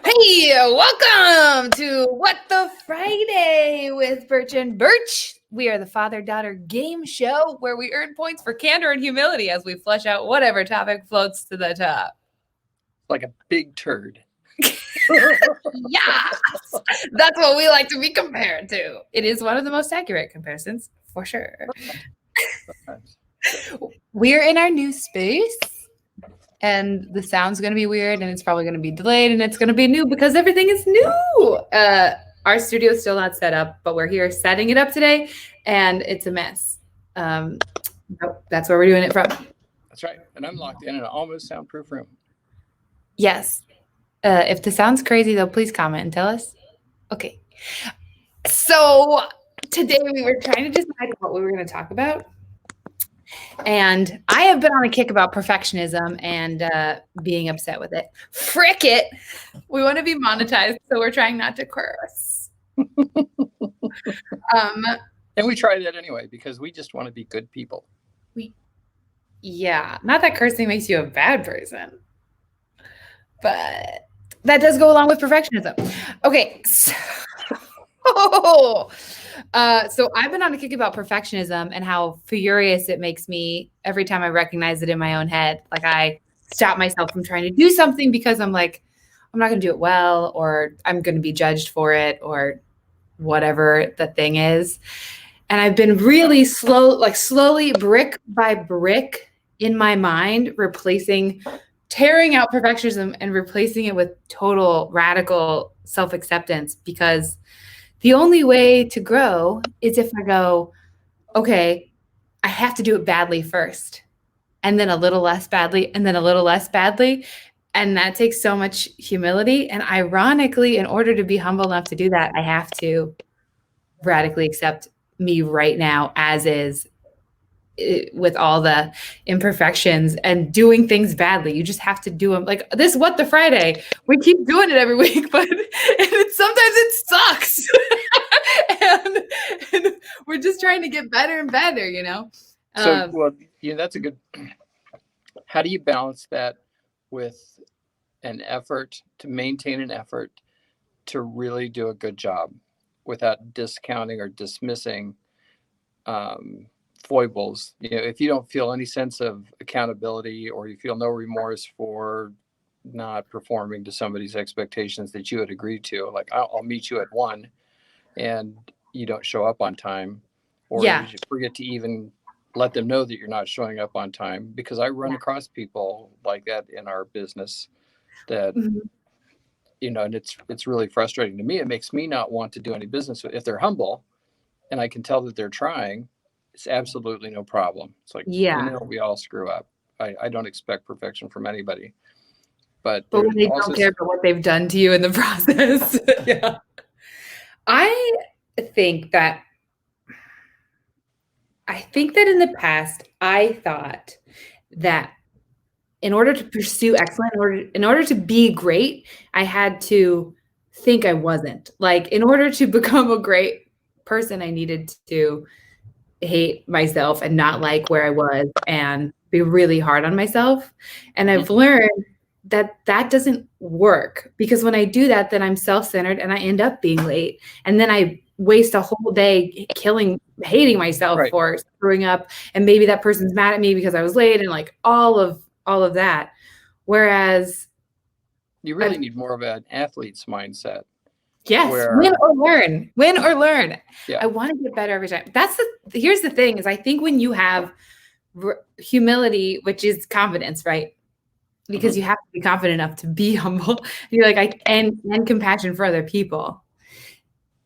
Hey, welcome to What the Friday with Burch and Burch. We are the father-daughter game show where we earn points for candor and humility as we flesh out whatever topic floats to the top. Like a big turd. Yes, that's what we like to be compared to. It is one of the most accurate comparisons, for sure. We're in our new space. And the sound's going to be weird, and it's probably going to be delayed, and it's going to be new because everything is new. Our studio is still not set up, but we're here setting it up today, and it's a mess. That's where we're doing it from. That's right. And I'm locked in an almost soundproof room. Yes. If the sound's crazy, though, please comment and tell us. Okay. So today we were trying to decide what we were going to talk about. And I have been on a kick about perfectionism and being upset with it. Frick it. We want to be monetized, so we're trying not to curse. And we try that anyway, because we just want to be good people. Yeah, not that cursing makes you a bad person, but that does go along with perfectionism. Okay, so I've been on a kick about perfectionism and how furious it makes me every time I recognize it in my own head. Like I stop myself from trying to do something because I'm like, I'm not going to do it well, or I'm going to be judged for it, or whatever the thing is. And I've been really slowly brick by brick in my mind, tearing out perfectionism and replacing it with total radical self-acceptance, because the only way to grow is if I go, okay, I have to do it badly first, and then a little less badly, and then a little less badly. And that takes so much humility. And ironically, in order to be humble enough to do that, I have to radically accept me right now as is, with all the imperfections and doing things badly. You just have to do them. Like this What the Friday, we keep doing it every week, but sometimes it sucks. and we're just trying to get better and better, you know? So, that's a good, how do you balance that with an effort to maintain an effort to really do a good job without discounting or dismissing foibles? You know, if you don't feel any sense of accountability, or you feel no remorse for not performing to somebody's expectations that you had agreed to, like I'll meet you at 1 and you don't show up on time, or you just forget to even let them know that you're not showing up on time, because I run across people like that in our business that, you know, and it's really frustrating to me. It makes me not want to do any business. If they're humble and I can tell that they're trying, it's absolutely no problem. It's like, you know, we all screw up. I don't expect perfection from anybody. But when they don't care about what they've done to you in the process. Yeah. I think that in the past, I thought that in order to pursue excellence, in order to be great, I had to think I wasn't. Like, in order to become a great person, I needed to hate myself and not like where I was and be really hard on myself. And I've learned that doesn't work, because when I do that, then I'm self-centered and I end up being late. And then I waste a whole day hating myself for screwing up. And maybe that person's mad at me because I was late, and like all of that. Whereas you really need more of an athlete's mindset. Yes, win or learn. Yeah. I want to get better every time. Here's the thing is, I think when you have humility, which is confidence, right? Because you have to be confident enough to be humble. You're like, and compassion for other people.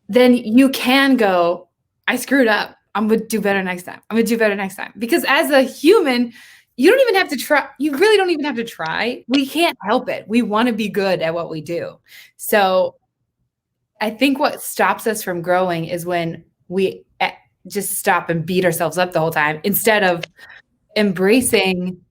Then you can go, I screwed up. I'm going to do better next time. Because as a human, you don't even have to try. You really don't even have to try. We can't help it. We want to be good at what we do. So I think what stops us from growing is when we just stop and beat ourselves up the whole time, instead of embracing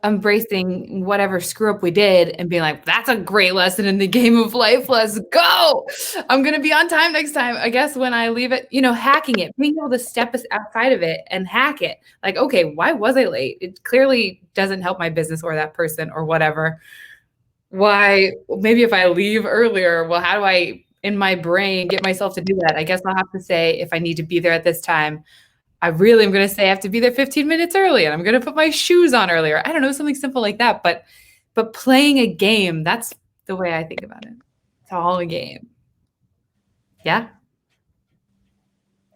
whatever screw up we did and being like, that's a great lesson in the game of life. Let's go. I'm going to be on time next time. I guess when I leave it, hacking it, being able to step outside of it and hack it. Like, okay, why was I late? It clearly doesn't help my business or that person or whatever. why, maybe if I leave earlier, well, how do I, in my brain, get myself to do that? I guess I'll have to say, if I need to be there at this time, I really am going to say I have to be there 15 minutes early, and I'm going to put my shoes on earlier. I don't know, something simple like that. But playing a game, that's the way I think about it. It's all a game. Yeah.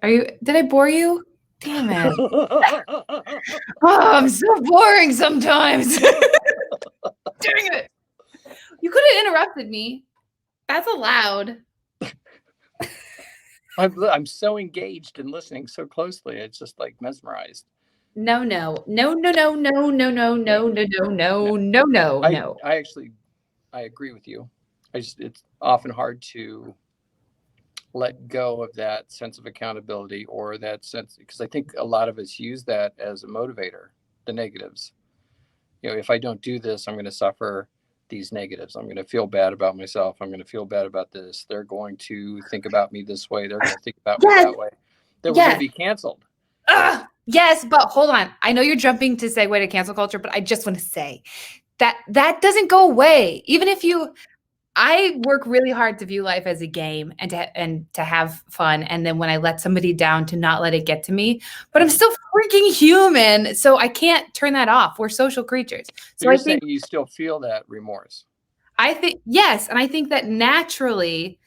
Did I bore you? Damn it. Oh, I'm so boring sometimes. Dang it. You could have interrupted me. That's allowed. I'm so engaged and listening so closely. It's just like mesmerized. No. I agree with you. It's often hard to let go of that sense of accountability, or that sense, because I think a lot of us use that as a motivator, the negatives. If I don't do this, I'm going to suffer these negatives. I'm going to feel bad about myself. I'm going to feel bad about this. They're going to think about me this way. They're going to think about me that way. That we're going to be canceled. Yes, but hold on. I know you're jumping to segue to cancel culture, but I just want to say that doesn't go away. Even if I work really hard to view life as a game and to have fun. And then when I let somebody down, to not let it get to me, but I'm still freaking human. So I can't turn that off. We're social creatures. So you're saying you still feel that remorse. I think, yes. And I think that naturally,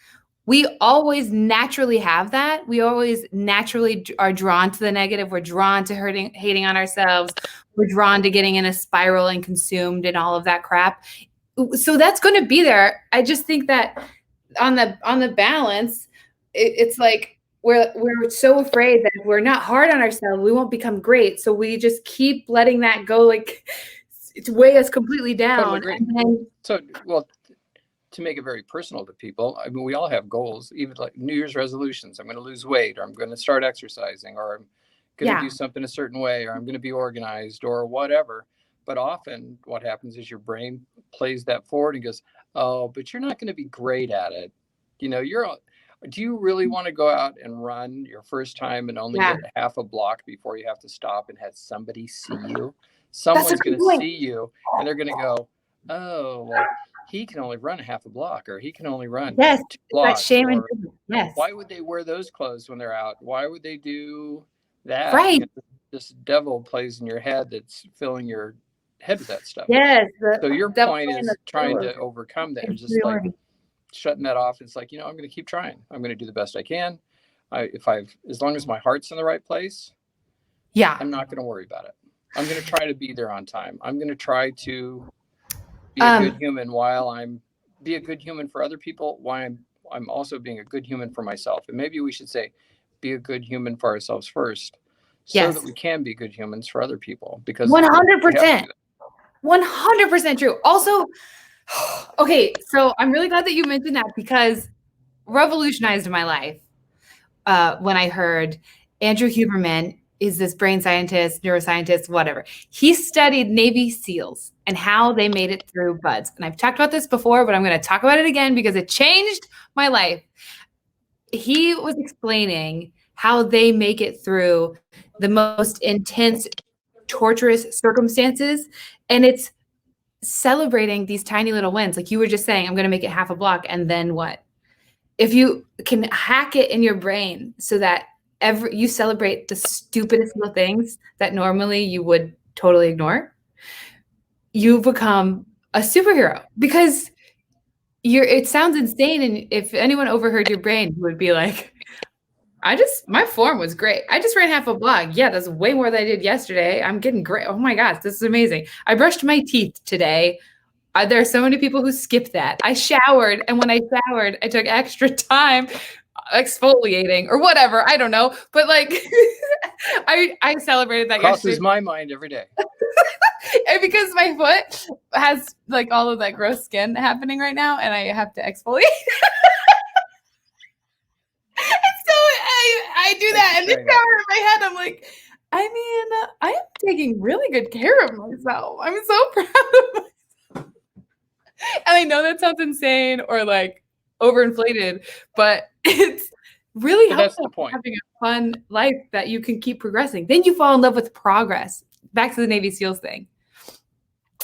we always naturally have that. We always naturally are drawn to the negative. We're drawn to hating on ourselves. We're drawn to getting in a spiral and consumed in all of that crap. So that's going to be there. I just think that on the balance, it's like we're so afraid that if we're not hard on ourselves, we won't become great. So we just keep letting that go, like, to weigh us completely down. Totally agree. To make it very personal to people, I mean, we all have goals, even like New Year's resolutions. I'm going to lose weight, or I'm going to start exercising, or I'm going to do something a certain way, or I'm going to be organized, or whatever. But often what happens is your brain plays that forward and goes, oh, but you're not going to be great at it. Do you really want to go out and run your first time and only get half a block before you have to stop and have somebody see you? Someone's going to see you, and they're going to go, oh, well, he can only run half a block, or he can only run 2 blocks. That shame and yes. Why would they wear those clothes when they're out? Why would they do that? Right. This devil plays in your head that's filling your head with that stuff. Yes. So your point is trying to overcome that. Just like shutting that off. It's like, I'm going to keep trying. I'm going to do the best I can. As long as my heart's in the right place, I'm not going to worry about it. I'm going to try to be there on time. I'm going to try to be a good human be a good human for other people, while I'm also being a good human for myself. And maybe we should say, be a good human for ourselves first, so that we can be good humans for other people. Because 100%. 100% true. Also, okay, so I'm really glad that you mentioned that, because revolutionized my life when I heard Andrew Huberman is this brain scientist, neuroscientist, whatever. He studied Navy SEALs and how they made it through BUD/S. And I've talked about this before, but I'm going to talk about it again because it changed my life. He was explaining how they make it through the most intense, torturous circumstances. And it's celebrating these tiny little wins. Like you were just saying, I'm going to make it half a block. And then what? If you can hack it in your brain so that you celebrate the stupidest little things that normally you would totally ignore, you become a superhero. Because it sounds insane. And if anyone overheard your brain, you would be like, my form was great. I just ran half a block. Yeah, that's way more than I did yesterday. I'm getting great. Oh my gosh, this is amazing. I brushed my teeth today. There are so many people who skip that. I showered, and when I showered, I took extra time exfoliating or whatever. I don't know. But like, I celebrated that crosses yesterday. My mind every day. And because my foot has like all of that gross skin happening right now, and I have to exfoliate. I do that in the shower in my head. I'm like, I am taking really good care of myself. I'm so proud of myself. And I know that sounds insane or like overinflated, but it's really helpful having a fun life that you can keep progressing. Then you fall in love with progress. Back to the Navy SEALs thing.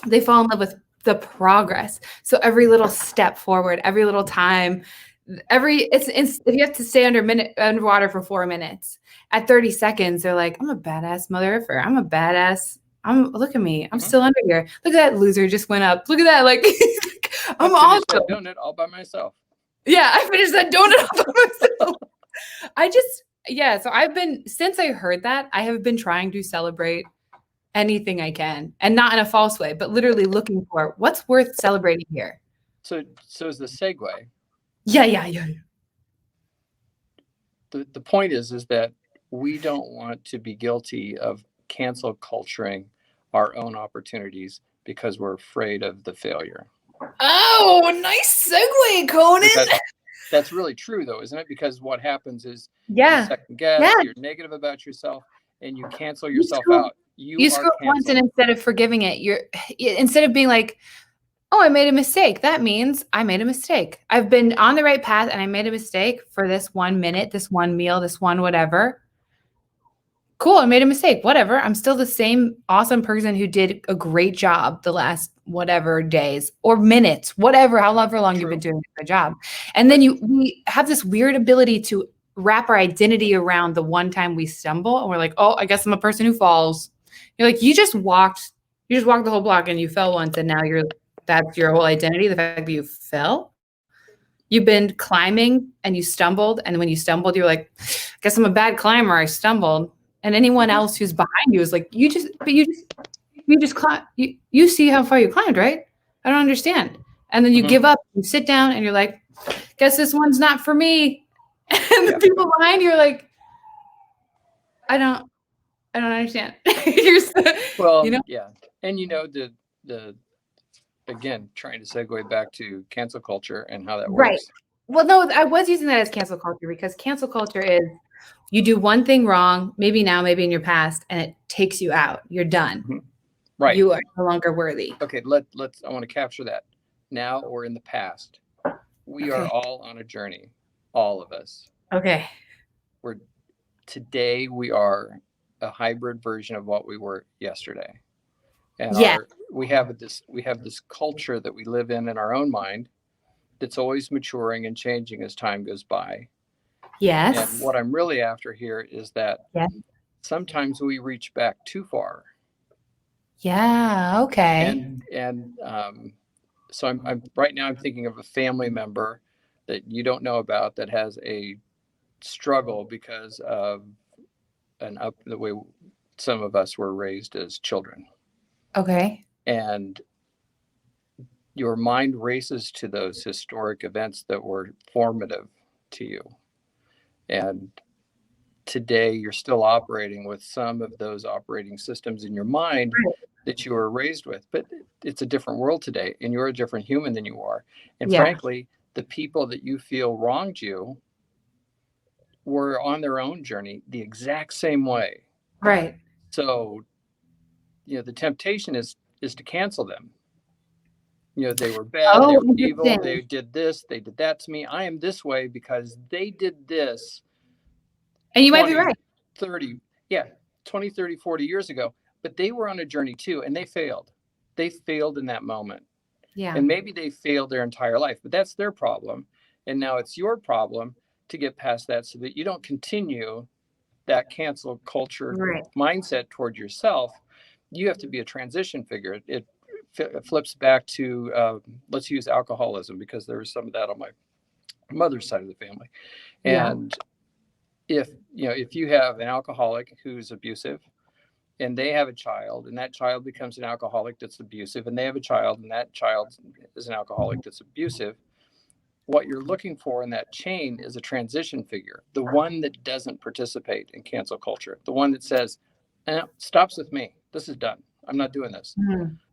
They fall in love with the progress. So every little step forward, every little time, if you have to stay underwater for 4 minutes, at 30 seconds, they're like, I'm a badass mother effer. I'm a badass. Look at me. I'm still under here. Look at that loser just went up. Look at that. Like, I'm awesome. awesome. That donut all by myself. Yeah, I finished that donut all by myself. So since I heard that, I have been trying to celebrate anything I can, and not in a false way, but literally looking for what's worth celebrating here. So is the segue. Yeah. The point is that we don't want to be guilty of cancel culturing our own opportunities because we're afraid of the failure. Oh, nice segue, Conan. That's really true, though, isn't it? Because what happens is you second guess, you're negative about yourself, and you cancel yourself out. You screw up once, and instead of forgiving it, instead of being like, oh, I made a mistake, that means I made a mistake. I've been on the right path and I made a mistake for this 1 minute, this one meal, this one whatever. Cool, I made a mistake. Whatever. I'm still the same awesome person who did a great job the last whatever days or minutes, however long you've been doing a good job. And then we have this weird ability to wrap our identity around the one time we stumble, and we're like, oh, I guess I'm a person who falls. You're like, you just walked the whole block and you fell once, and now that's your whole identity, the fact that you fell. You've been climbing and you stumbled, and when you stumbled, you're like, I guess I'm a bad climber, I stumbled. And anyone else who's behind you is like, you just climb. You see how far you climbed, right? I don't understand. And then you give up, you sit down, and you're like, guess this one's not for me. And the people behind you are like, I don't understand. Yeah. And the again, trying to segue back to cancel culture and how that works. Right. Well, no, I was using that as cancel culture, because cancel culture is, you do one thing wrong, maybe now, maybe in your past, and it takes you out. You're done. Right. You are no longer worthy. Okay, I want to capture that. Now or in the past. We are all on a journey. All of us. Okay. Today we are a hybrid version of what we were yesterday. And we have this culture that we live in our own mind that's always maturing and changing as time goes by. Yes. And what I'm really after here is that sometimes we reach back too far. Yeah. Okay. And so I'm right now I'm thinking of a family member that you don't know about that has a struggle because of the way some of us were raised as children. Okay. And your mind races to those historic events that were formative to you. And today you're still operating with some of those operating systems in your mind that you were raised with, but it's a different world today, and you're a different human than you are. And frankly, the people that you feel wronged you were on their own journey the exact same way. Right. So, the temptation is to cancel them. They were bad, they were evil, they did this, they did that to me. I am this way because they did this. And you might be right. 20, 30, 40 years ago. But they were on a journey too, and they failed. They failed in that moment. Yeah. And maybe they failed their entire life, but that's their problem. And now it's your problem to get past that so that you don't continue that cancel culture mindset toward yourself. You have to be a transition figure. It flips back to, let's use alcoholism, because there was some of that on my mother's side of the family. And if you have an alcoholic who's abusive, and they have a child, and that child becomes an alcoholic that's abusive, and they have a child, and that child is an alcoholic that's abusive, what you're looking for in that chain is a transition figure, the one that doesn't participate in cancel culture, the one that says, stops with me. This is done. I'm not doing this.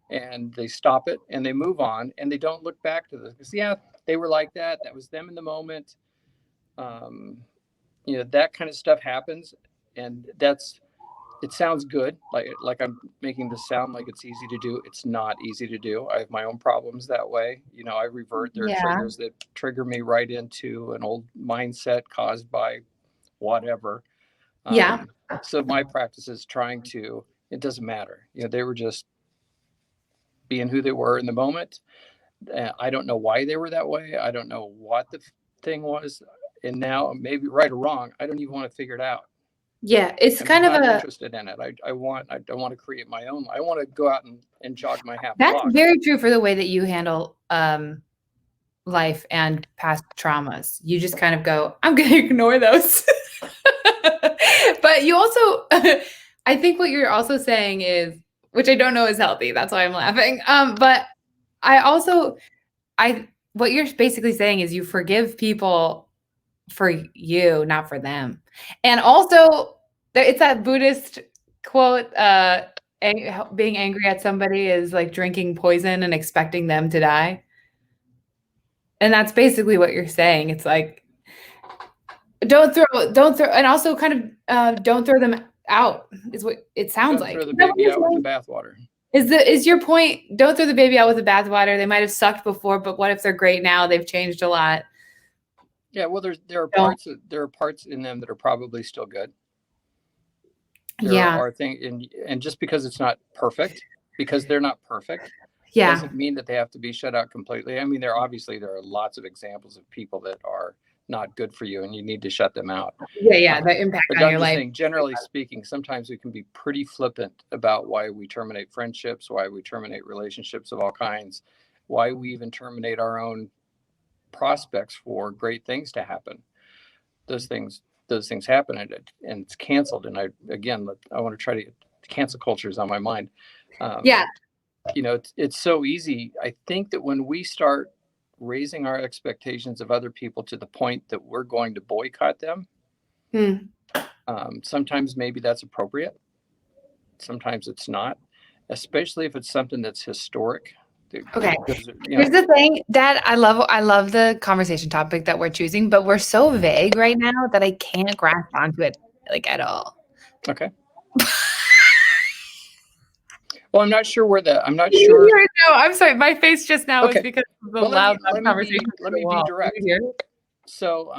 And they stop it, and they move on, and they don't look back to this. Because, they were like that. That was them in the moment. That kind of stuff happens, and it sounds good, like I'm making this sound like it's easy to do. It's not easy to do. I have my own problems that way. I revert. There are triggers that trigger me right into an old mindset caused by whatever. So my practice is it doesn't matter. They were just being who they were in the moment. I don't know why they were that way. I don't know what the thing was. And now, maybe right or wrong, I don't even want to figure it out. Yeah, it's I'm kind of not a interested in it. I don't want to create my own. I want to go out and jog my half that's block. very true for the way that you handle life and past traumas. You just kind of go, I'm going to ignore those. But you also, I think what you're also saying is, which I don't know is healthy. That's why I'm laughing. But what you're basically saying is you forgive people for you, not for them. And also, it's that Buddhist quote, being angry at somebody is like drinking poison and expecting them to die. And that's basically what you're saying. It's like, don't throw, and also kind of don't throw them out is what it sounds Don't like. throw the baby out with the bathwater. Is your point, don't throw the baby out with the bathwater. They might have sucked before, but what if they're great now? They've changed a lot. Yeah, well, there are parts in them that are probably still good. There are things, and just because it's not perfect, because they're not perfect, doesn't mean that they have to be shut out completely. I mean, there are lots of examples of people that are not good for you, and you need to shut them out. The impact but on I'm your just life. saying, generally speaking, sometimes we can be pretty flippant about why we terminate friendships, why we terminate relationships of all kinds, why we even terminate our own prospects for great things to happen. Those things happen, and it's canceled. And I want to try to cancel culture is on my mind. It's so easy. I think that when we start raising our expectations of other people to the point that we're going to boycott them, sometimes maybe that's appropriate. Sometimes it's not, especially if it's something that's historic. Okay. Here's the thing, Dad, I love the conversation topic that we're choosing, but we're so vague right now that I can't grasp onto it like at all. Okay. Well, I'm not sure. No, I'm sorry. My face just now is because of the loud conversation. Let me be direct. So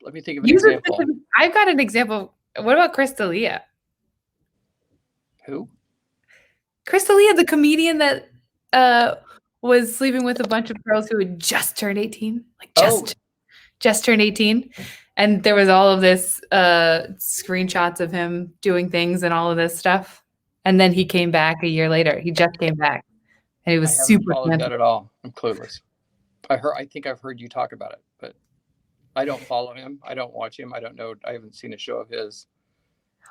let me think of an example. I've got an example. What about Chris D'Elia? Who? Chris D'Elia, the comedian that was sleeping with a bunch of girls who had just turned 18. Just turned 18. And there was all of this screenshots of him doing things and all of this stuff. And then he came back a year later. He just came back. And he was super followed that at all. I'm clueless. I think I've heard you talk about it, but I don't follow him. I don't watch him. I don't know. I haven't seen a show of his.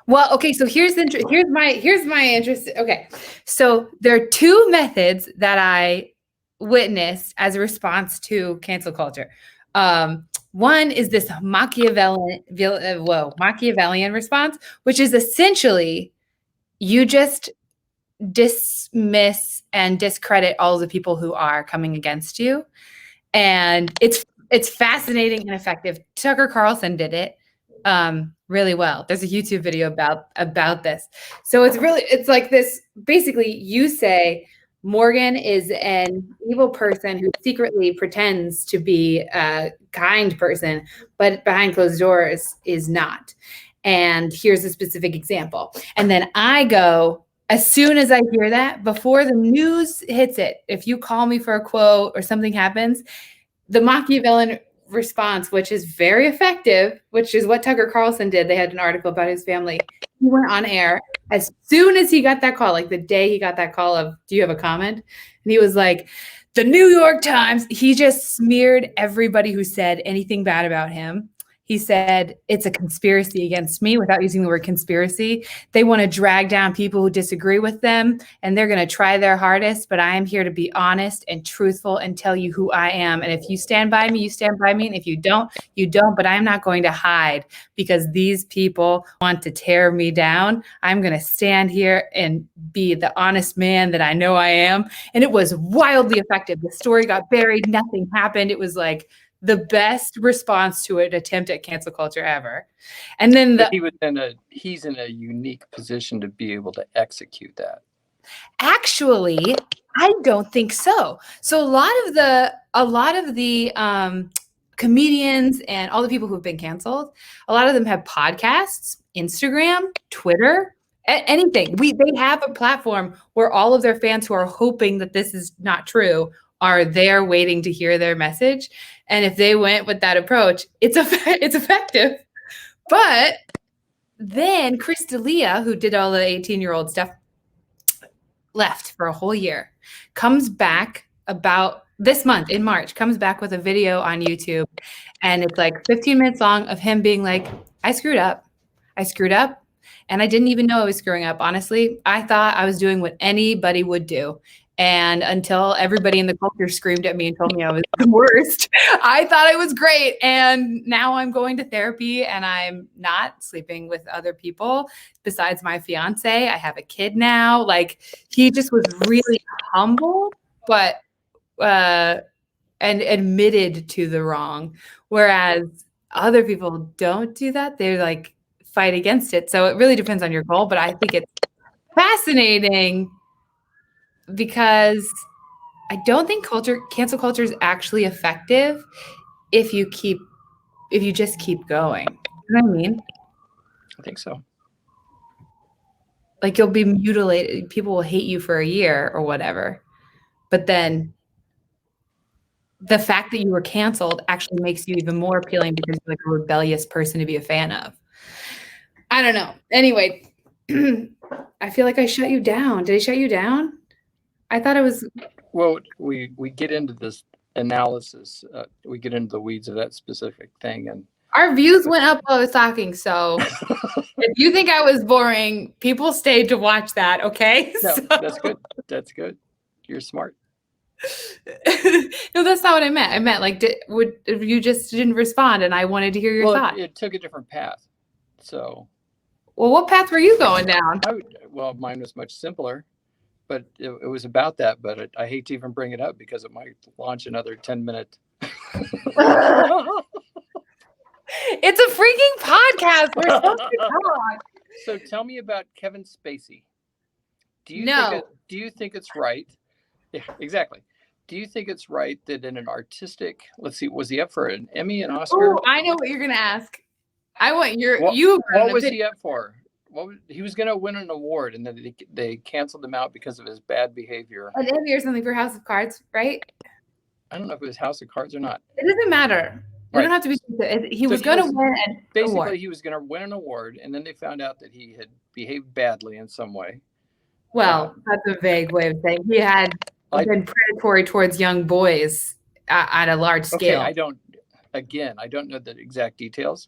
Well, okay, so here's my interest. Okay. So there are two methods that I witnessed as a response to cancel culture. One is this Machiavellian response, which is essentially you just dismiss and discredit all of the people who are coming against you. And it's fascinating and effective. Tucker Carlson did it really well. There's a YouTube video about this. So it's like this, basically you say Morgan is an evil person who secretly pretends to be a kind person, but behind closed doors is not. And here's a specific example. And then I go, as soon as I hear that, before the news hits it, if you call me for a quote or something happens, the Machiavellian response, which is very effective, which is what Tucker Carlson did. They had an article about his family. He went on air as soon as he got that call, like the day he got that call of, do you have a comment? And he was like, the New York Times, he just smeared everybody who said anything bad about him. He said, it's a conspiracy against me without using the word conspiracy. They want to drag down people who disagree with them, and they're going to try their hardest, but I am here to be honest and truthful and tell you who I am. And if you stand by me, you stand by me. And if you don't, you don't. But I'm not going to hide because these people want to tear me down. I'm going to stand here and be the honest man that I know I am. And it was wildly effective. The story got buried. Nothing happened. It was like the best response to an attempt at cancel culture ever. And then he's in a unique position to be able to execute that. Actually, I don't think so. So a lot of the comedians and all the people who've been canceled, a lot of them have podcasts, Instagram, Twitter, anything. They have a platform where all of their fans who are hoping that this is not true are there waiting to hear their message. And if they went with that approach, it's effective. But then Chris D'Elia, who did all the 18-year-old stuff, left for a whole year, comes back about this month in March, comes back with a video on YouTube. And it's like 15 minutes long of him being like, I screwed up. And I didn't even know I was screwing up. Honestly, I thought I was doing what anybody would do. And until everybody in the culture screamed at me and told me I was the worst, I thought I was great. And now I'm going to therapy and I'm not sleeping with other people besides my fiance. I have a kid now. Like, he just was really humble, but and admitted to the wrong. Whereas other people don't do that. They're like, fight against it. So it really depends on your goal. But I think it's fascinating because I don't think cancel culture is actually effective if you just keep going. You know what I mean? I think so. Like, you'll be mutilated. People will hate you for a year or whatever. But then the fact that you were canceled actually makes you even more appealing because you're like a rebellious person to be a fan of. I don't know. Anyway, I feel like I shut you down. Did I shut you down? I thought it was. Well, we get into this analysis. We get into the weeds of that specific thing, and our views went up while I was talking. So if you think I was boring, people stayed to watch that. Okay. No, so. That's good. That's good. You're smart. No, that's not what I meant. I meant like, you just didn't respond, and I wanted to hear your thought. It took a different path. So. Well, what path were you going down? Mine was much simpler. But it was about that. But I hate to even bring it up because it might launch another 10-minute. It's a freaking podcast. We're supposed to talk. So tell me about Kevin Spacey. Do you think it's right? Yeah, exactly. Do you think it's right that in an artistic, let's see, was he up for an Emmy, an Oscar? Oh, I know what you're gonna ask. I want What was he up for? He was going to win an award, and then they canceled him out because of his bad behavior. An Emmy or something for House of Cards, right? I don't know if it was House of Cards or not. It doesn't matter. You don't have to be. He was going to win an award. He was going to win an award, and then they found out that he had behaved badly in some way. Well, that's a vague way of saying he had been predatory towards young boys at a large scale. Okay, I don't know the exact details,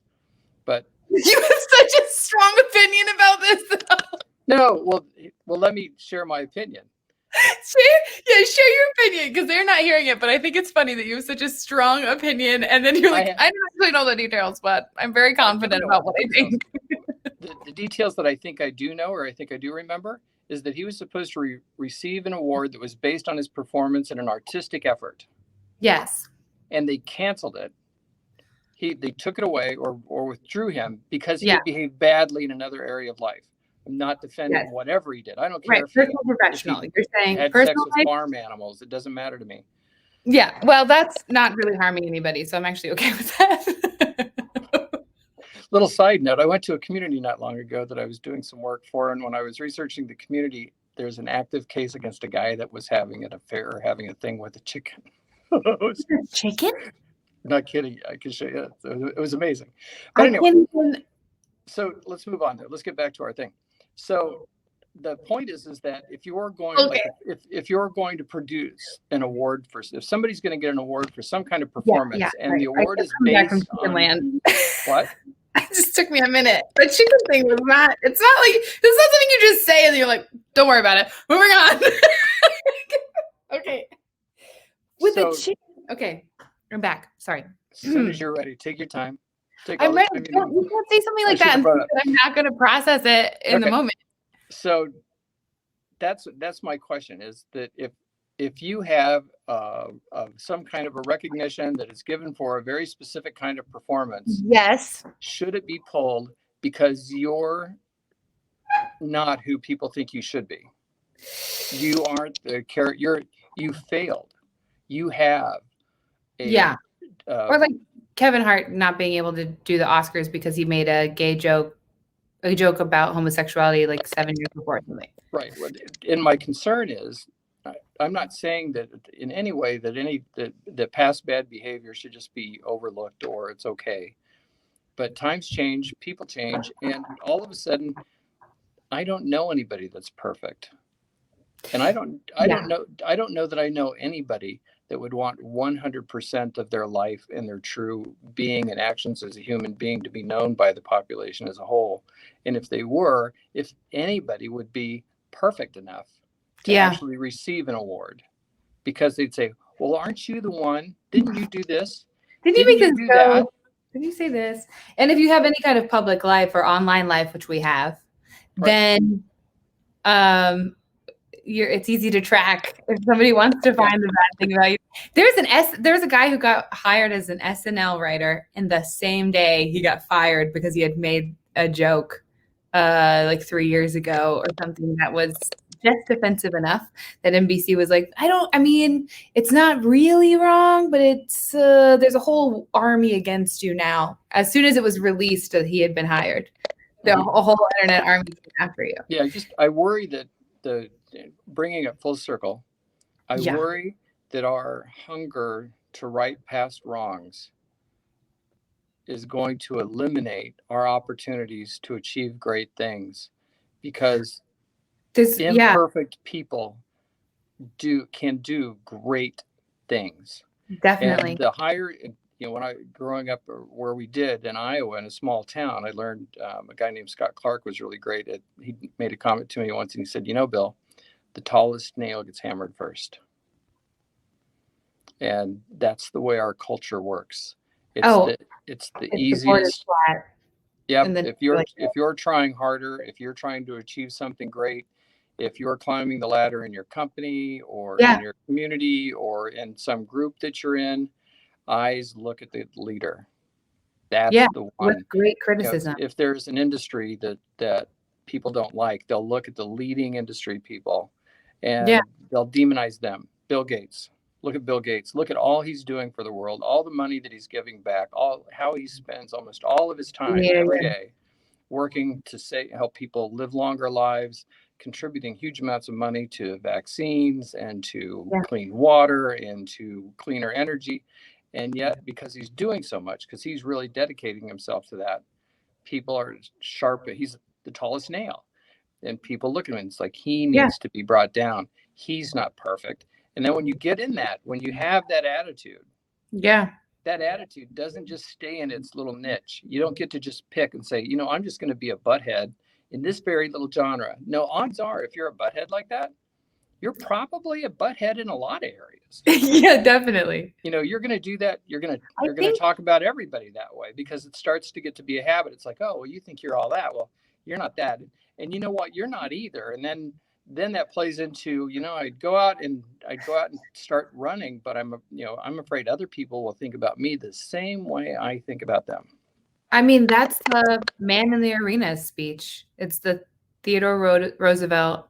but. You have such a strong opinion about this, though. No, well, let me share my opinion. Share your opinion, because they're not hearing it, but I think it's funny that you have such a strong opinion, and then you're like, I don't actually know the details, but I'm very confident about what I think. The details that I think I do know, or I think I do remember, is that he was supposed to receive an award that was based on his performance in an artistic effort. Yes. And they canceled it. They took it away or withdrew him because he had behaved badly in another area of life. I'm not defending whatever he did. I don't care if he professional. You're saying had sex with farm animals. It doesn't matter to me. Yeah, well, that's not really harming anybody, so I'm actually okay with that. Little side note, I went to a community not long ago that I was doing some work for, and when I was researching the community, there's an active case against a guy that was having an affair or having a thing with a chicken. Chicken? Not kidding. I can show you. It was amazing. But anyway, so let's move on. Let's get back to our thing. So the point is that if you're going, if you're going to produce an award if somebody's going to get an award for some kind of performance, the award is based on what? It just took me a minute. The chicken thing was not. It's not like this is not something you just say and you're like, don't worry about it. Moving on. Okay. With the chicken. Okay. I'm back. Sorry. As soon as you're ready, take your time. I'm ready. You can't say something like that and think that I'm not going to process it in the moment. So that's my question, is that if you have some kind of a recognition that is given for a very specific kind of performance, yes, should it be pulled because you're not who people think you should be? You aren't the character. You failed. You have. Or like Kevin Hart not being able to do the Oscars because he made a gay joke a joke about homosexuality like 7 years before or something. Right. And my concern is, I'm not saying that in any way that past bad behavior should just be overlooked or it's okay. But times change, people change, and all of a sudden, I don't know anybody that's perfect. And I don't know that I know anybody that would want 100% of their life and their true being and actions as a human being to be known by the population as a whole. And if anybody would be perfect enough to actually receive an award, because they'd say, well, aren't you the one? Didn't you do this? Didn't you make this do that? Did you say this? And if you have any kind of public life or online life, which we have, then it's easy to track if somebody wants to find the bad thing about you. There's a guy who got hired as an SNL writer, and the same day he got fired because he had made a joke like 3 years ago or something that was just offensive enough that NBC was like, it's not really wrong, but it's there's a whole army against you now. As soon as it was released that he had been hired, a whole internet army came after you. Yeah, I worry that bringing it full circle, I worry that our hunger to right past wrongs is going to eliminate our opportunities to achieve great things, because imperfect people can do great things. Definitely. And the higher, when I growing up where we did in Iowa in a small town, I learned a guy named Scott Clark was really great at. He made a comment to me once, and he said, Bill, the tallest nail gets hammered first. And that's the way our culture works. It's the easiest. Yeah. If you're trying harder, if you're trying to achieve something great, if you're climbing the ladder in your company or in your community or in some group that you're in, eyes look at the leader. That's the one. With great criticism. If there's an industry that people don't like, they'll look at the leading industry people and they'll demonize them. Bill Gates. Look at Bill Gates. Look at all he's doing for the world, all the money that he's giving back, how he spends almost all of his time every day working to help people live longer lives, contributing huge amounts of money to vaccines and to clean water and to cleaner energy. And yet, because he's doing so much, because he's really dedicating himself to that, people are sharp. He's the tallest nail. And people look at him and it's like, he needs to be brought down. He's not perfect. And then when you get in when you have that attitude, that attitude doesn't just stay in its little niche. You don't get to just pick and say, I'm just going to be a butthead in this very little genre. No, odds are, if you're a butthead like that, you're probably a butthead in a lot of areas. Yeah, definitely. You're going to do that. You're going to talk about everybody that way because it starts to get to be a habit. It's like, oh, well, you think you're all that. Well, you're not that. And you know what? You're not either. And then that plays into, I'd go out and start running, but I'm afraid other people will think about me the same way I think about them. That's the man in the arena speech. It's the Theodore Roosevelt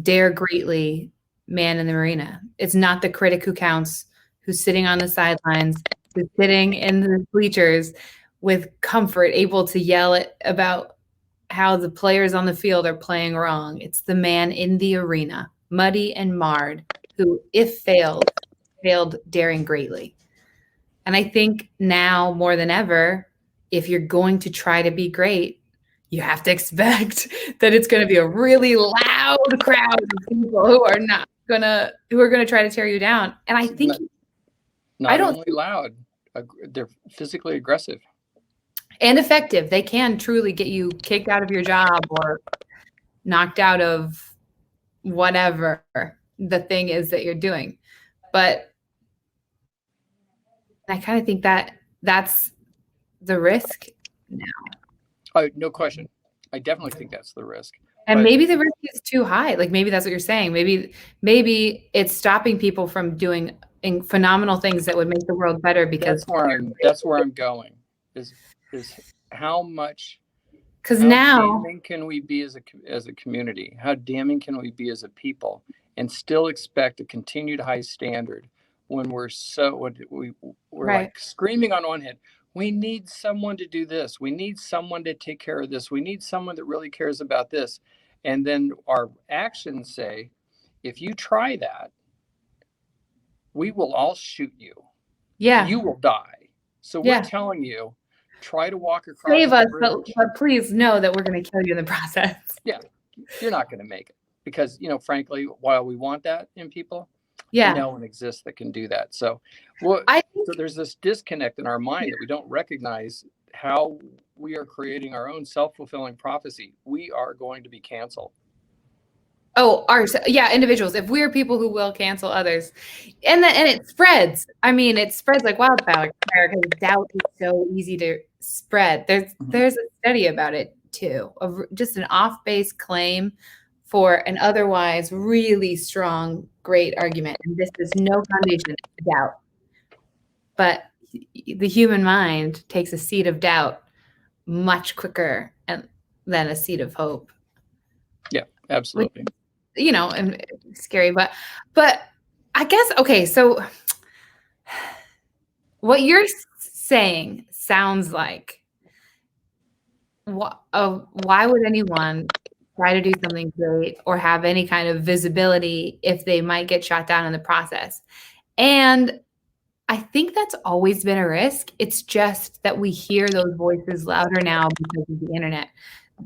dare greatly man in the arena. It's not the critic who counts, who's sitting on the sidelines, who's sitting in the bleachers with comfort, able to yell about how the players on the field are playing wrong. It's the man in the arena, muddy and marred, who, if failed daring greatly. And I think now more than ever, if you're going to try to be great, you have to expect that it's going to be a really loud crowd of people who are going to try to tear you down. And I think not only loud, they're physically aggressive. And effective. They can truly get you kicked out of your job or knocked out of whatever the thing is that you're doing. But I kind of think that's the risk now. No question. I definitely think that's the risk. And maybe the risk is too high. Like maybe that's what you're saying. Maybe it's stopping people from doing phenomenal things that would make the world better because that's where I'm going. Is how much, because now damning can we be as a community? How damning can we be as a people and still expect a continued high standard when we're like screaming on one hand, We need someone to do this. We need someone to take care of this. We need someone that really cares about this. And then our actions say, if you try that, we will all shoot you. Yeah. You will die. So we're Yeah. telling you, try to walk across Save the us, bridge. but please know that we're going to kill you in the process. Yeah, you're not going to make it because, frankly, while we want that in people, Yeah. no one exists that can do that. So, so there's this disconnect in our mind that we don't recognize how we are creating our own self-fulfilling prophecy. We are going to be canceled. Oh, individuals. If we're people who will cancel others, and it spreads. I mean, it spreads like wildfire because doubt is so easy to spread. There's a study about it too, of just an off-base claim for an otherwise really strong, great argument, and this is no foundation to doubt. But the human mind takes a seed of doubt much quicker than a seed of hope. Yeah, absolutely. And scary, but I guess, okay, so what you're saying sounds like, why would anyone try to do something great or have any kind of visibility if they might get shot down in the process? And I think that's always been a risk. It's just that we hear those voices louder now because of the internet,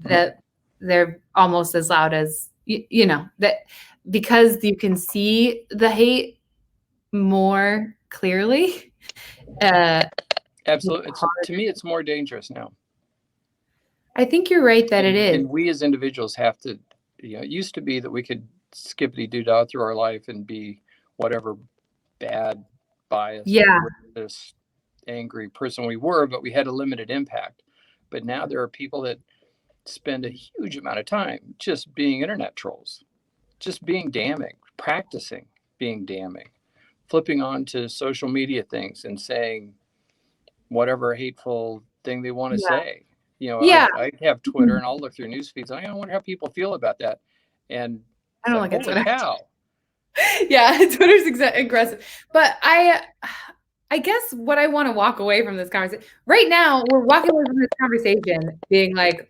that they're almost as loud as, that because you can see the hate more clearly. Absolutely. To me, it's more dangerous now. I think you're right that it is. And we as individuals have to, it used to be that we could skippity-doo-dah through our life and be whatever bad, biased, racist, angry person we were, but we had a limited impact. But now there are people that spend a huge amount of time just being internet trolls, just being damning, practicing being damning, flipping on to social media things and saying whatever hateful thing they want to say. I have Twitter and I'll look through news feeds. I wonder how people feel about that. And I don't like holy cow. Yeah, Twitter's aggressive. But I guess what I want to walk away from this conversation right now, we're walking away from this conversation being like,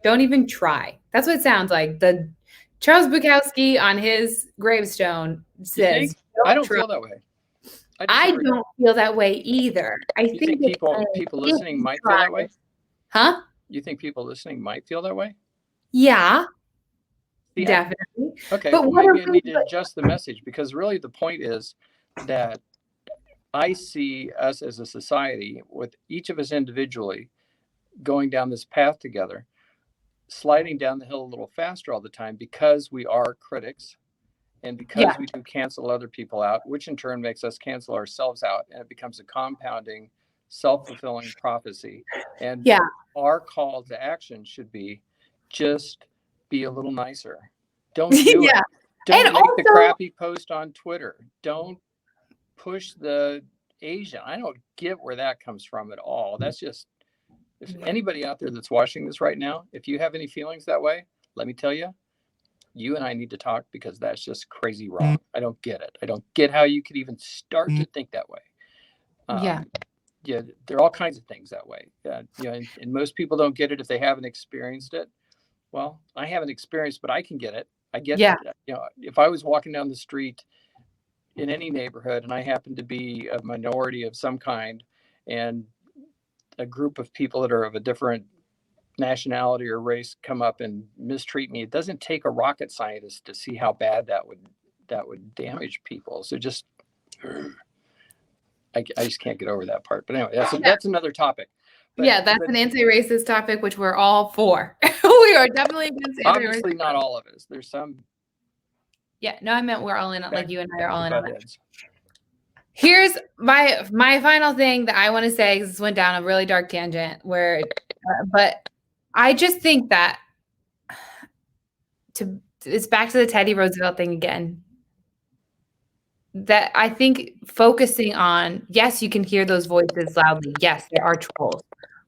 don't even try. That's what it sounds like. The Charles Bukowski on his gravestone says, I don't feel that way. I don't feel that way either. I think people listening might feel that way. Huh? You think people listening might feel that way? Yeah. Definitely. Okay, but maybe I need to adjust the message, because really the point is that I see us as a society, with each of us individually going down this path together, sliding down the hill a little faster all the time because we are critics and because we do cancel other people out, which in turn makes us cancel ourselves out, and it becomes a compounding, self-fulfilling prophecy. And our call to action should be just be a little nicer. Don't do it. Don't make the crappy post on Twitter. Don't push the Asian. I don't get where that comes from at all. That's just, if anybody out there that's watching this right now, if you have any feelings that way, let me tell you, you and I need to talk, because that's just crazy wrong. I don't get it. I don't get how you could even start to think that way. There are all kinds of things that way. And most people don't get it if they haven't experienced it. Well, I haven't experienced, but I can get it. I get it. If I was walking down the street in any neighborhood and I happen to be a minority of some kind, and a group of people that are of a different nationality or race come up and mistreat me, it doesn't take a rocket scientist to see how bad that would damage people. So just, I just can't get over that part. But anyway, that's another topic. But, that's an anti-racist topic, which we're all for. We are definitely against anti-racist. Obviously, not all of us. There's some. Yeah, no, I meant we're all in it. Like you and I are all in on it. Here's my final thing that I want to say, because this went down a really dark tangent but I just think that it's back to the Teddy Roosevelt thing again. That I think focusing on, yes, you can hear those voices loudly. Yes, there are trolls.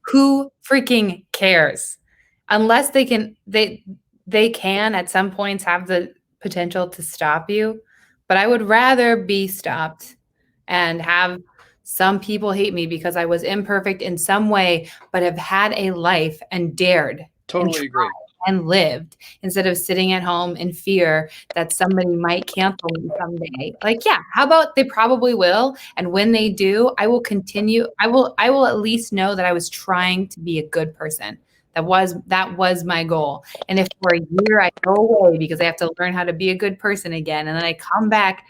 Who freaking cares? Unless they can at some points have the potential to stop you. But I would rather be stopped and have Some people hate me because I was imperfect in some way, but have had a life and dared Totally agree. and lived instead of sitting at home in fear that somebody might cancel me someday. Like, yeah, how about they probably will? And when they do, I will continue. I will at least know that I was trying to be a good person. That was my goal. And if for a year I go away because I have to learn how to be a good person again, and then I come back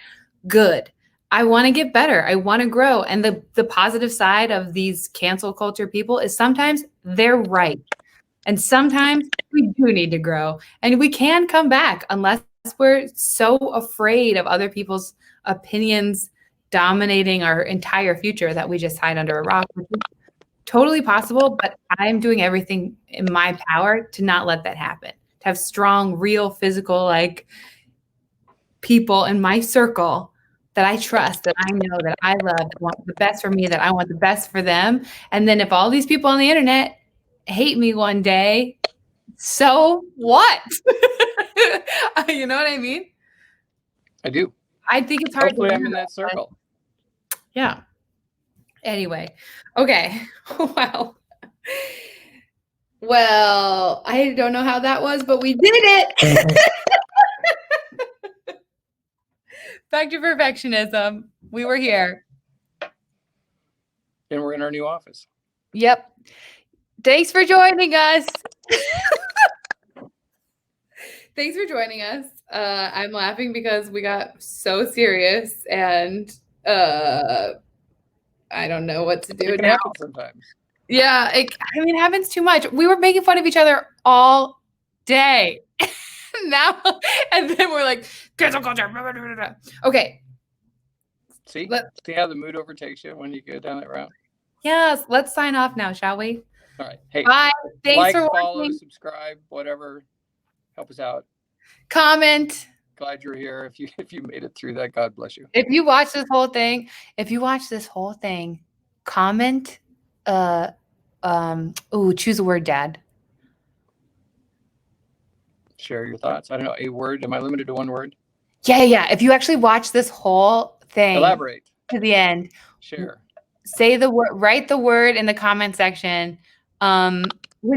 good, I want to get better. I want to grow. And the positive side of these cancel culture people is sometimes they're right. And sometimes we do need to grow, and we can come back unless we're so afraid of other people's opinions dominating our entire future that we just hide under a rock, which is totally possible. But I'm doing everything in my power to not let that happen, to have strong, real, physical, like people in my circle that I trust, that I know, that I love, that want the best for me, that I want the best for them. And then if all these people on the internet hate me one day, so what? You know what I mean? I do. I think it's hard. Hopefully I'm in that circle. Yeah. Anyway. Okay. Wow. Well, I don't know how that was, but we did it. Back to perfectionism. We were here. And we're in our new office. Yep. Thanks for joining us. Thanks for joining us. I'm laughing because we got so serious, and I don't know what to do It can now. happen sometimes. Yeah, it happens too much. We were making fun of each other all day. Now, and then we're like, cancel culture. Okay. See how the mood overtakes you when you go down that route? Yes, let's sign off now, shall we? All right. Hey, bye. Thanks for follow, watching. Subscribe, whatever. Help us out. Comment. Glad you're here. If you made it through that, God bless you. If you watch this whole thing, comment. Choose a word, Dad. Share your thoughts. I don't know, a word. Am I limited to one word? Yeah. If you actually watch this whole thing, elaborate to the end. Share. Say the word. Write the word in the comment section. We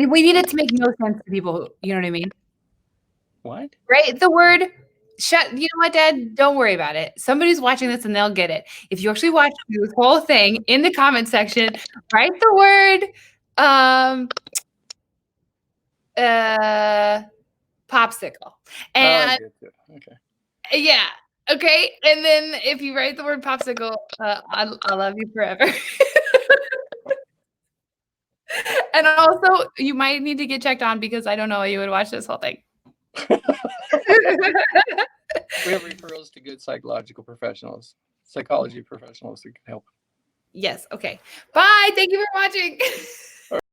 need it to make no sense to people. You know what I mean? What? Write the word. You know what, Dad? Don't worry about it. Somebody's watching this and they'll get it. If you actually watch this whole thing in the comment section, write the word popsicle. And okay. Yeah. Okay. And then if you write the word popsicle, I'll love you forever. And also, you might need to get checked on because I don't know why you would watch this whole thing. We have referrals to good psychology professionals that can help. Yes. Okay. Bye. Thank you for watching.